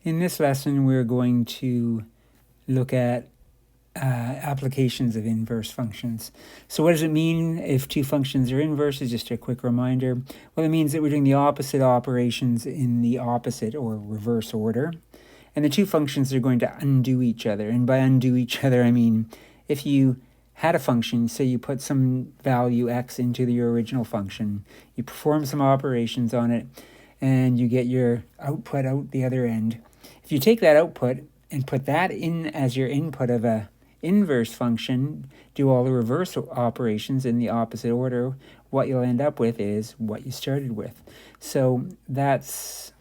In this lesson, we're going to look at applications of inverse functions. So what does it mean if two functions are inverse? Is just a quick reminder. Well, it means that we're doing the opposite operations in the opposite or reverse order. And the two functions are going to undo each other. And by undo each other, I mean if you had a function, say you put some value x into your original function, you perform some operations on it, and you get your output out the other end. If you take that output and put that in as your input of a inverse function, do all the reverse operations in the opposite order, what you'll end up with is what you started with. So that's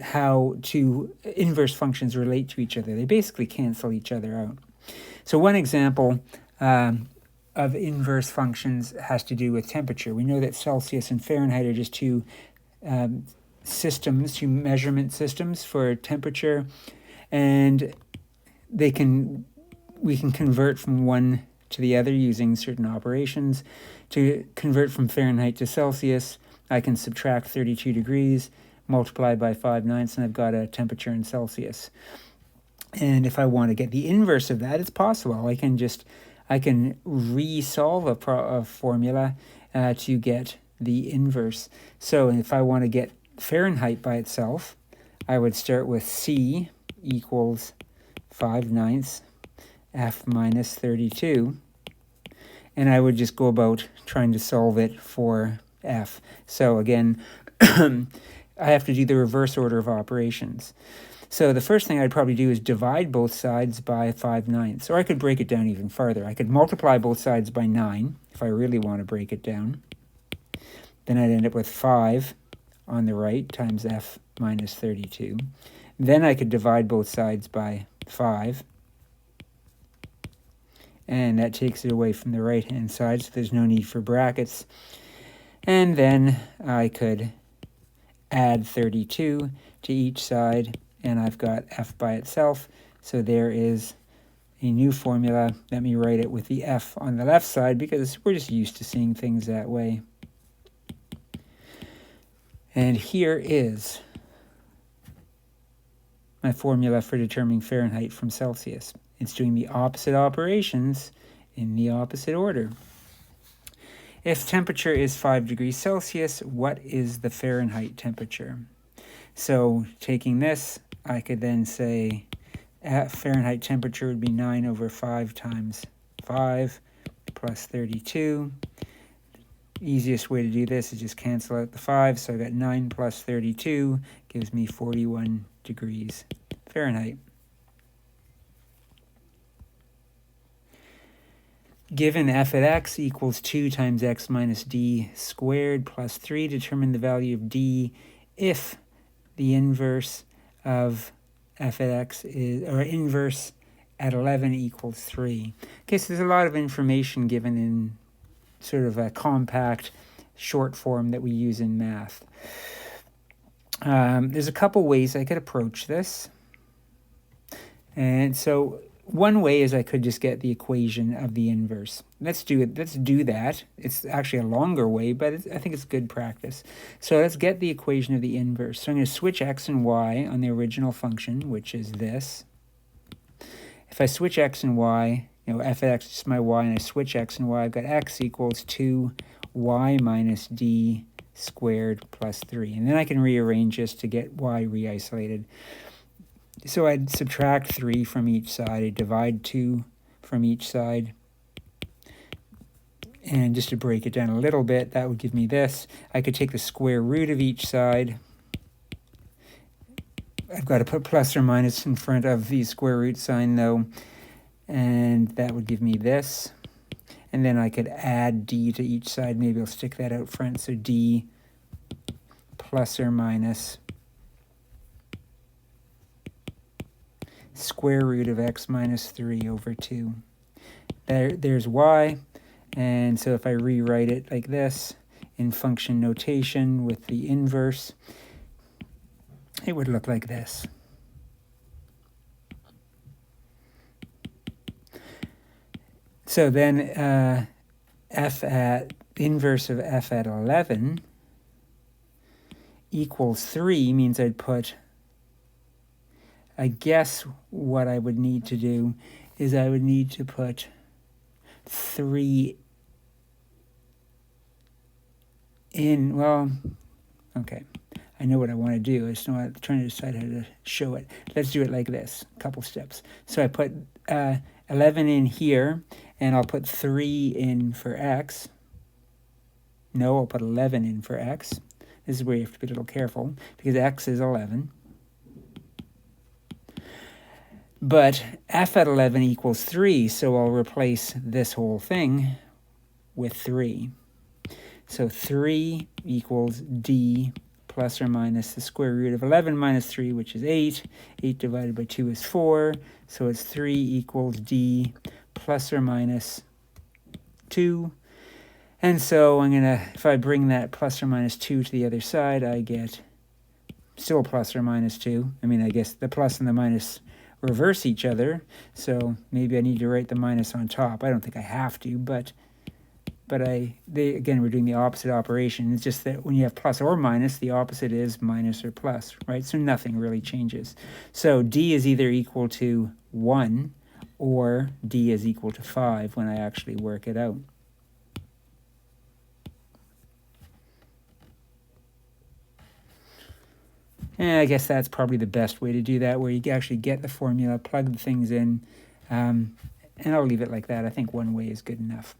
how two inverse functions relate to each other. They basically cancel each other out. So one example of inverse functions has to do with temperature. We know that Celsius and Fahrenheit are just two measurement systems for temperature, and we can convert from one to the other using certain operations. To convert from Fahrenheit to Celsius, I can subtract 32 degrees, multiply by 5/9, and I've got a temperature in Celsius. And if I want to get the inverse of that, it's possible. I can resolve a formula to get the inverse. So if I want to get Fahrenheit by itself, I would start with C equals 5/9 F minus 32. And I would just go about trying to solve it for F. So again, I have to do the reverse order of operations. So the first thing I'd probably do is divide both sides by 5/9. Or I could break it down even farther. I could multiply both sides by 9 if I really want to break it down. Then I'd end up with 5 on the right times F minus 32. Then I could divide both sides by 5. And that takes it away from the right-hand side, so there's no need for brackets. And then I could add 32 to each side, and I've got F by itself. So there is a new formula. Let me write it with the F on the left side because we're just used to seeing things that way. And here is my formula for determining Fahrenheit from Celsius. It's doing the opposite operations in the opposite order. If temperature is 5 degrees Celsius, what is the Fahrenheit temperature? So taking this, I could then say Fahrenheit temperature would be 9 over 5 times 5 plus 32. Easiest way to do this is just cancel out the 5. So I got 9 plus 32 gives me 41 degrees Fahrenheit. Given f at x equals 2 times x minus d squared plus 3, determine the value of d if the inverse of f at x is, or inverse at 11 equals 3. Okay, so there's a lot of information given in sort of a compact short form that we use in math. There's a couple ways I could approach this. And so one way is I could just get the equation of the inverse. Let's do that. It's actually a longer way, but I think it's good practice. So let's get the equation of the inverse. So I'm going to switch x and y on the original function, which is this. If I switch x and y, f of x is my y, and I switch x and y, I've got x equals 2y minus d squared plus 3. And then I can rearrange this to get y re-isolated. So I'd subtract 3 from each side, I'd divide 2 from each side. And just to break it down a little bit, that would give me this. I could take the square root of each side. I've got to put plus or minus in front of the square root sign though. And that would give me this. And then I could add d to each side. Maybe I'll stick that out front. So d plus or minus square root of x minus 3 over 2. There's y, and so if I rewrite it like this in function notation with the inverse, it would look like this. So then inverse of f at 11 equals 3 means I'd put I guess what I would need to do is I would need to put 3 in, well, okay. I know what I want to do. I just know I'm trying to decide how to show it. Let's do it like this, a couple steps. So I put 11 in here, and I'll put 3 in for x. No, I'll put 11 in for x. This is where you have to be a little careful, because x is 11. But f at 11 equals 3, so I'll replace this whole thing with 3. So 3 equals d plus or minus the square root of 11 minus 3, which is 8. 8 divided by 2 is 4. So it's 3 equals d plus or minus 2. And so I'm going to, if I bring that plus or minus 2 to the other side, I get still plus or minus 2. I mean, I guess the plus and the minus reverse each other. So maybe I need to write the minus on top. I don't think I have to, but again, we're doing the opposite operation. It's just that when you have plus or minus, the opposite is minus or plus, right? So nothing really changes. So d is either equal to 1 or d is equal to 5 when I actually work it out. And I guess that's probably the best way to do that, where you actually get the formula, plug the things in, and I'll leave it like that. I think one way is good enough.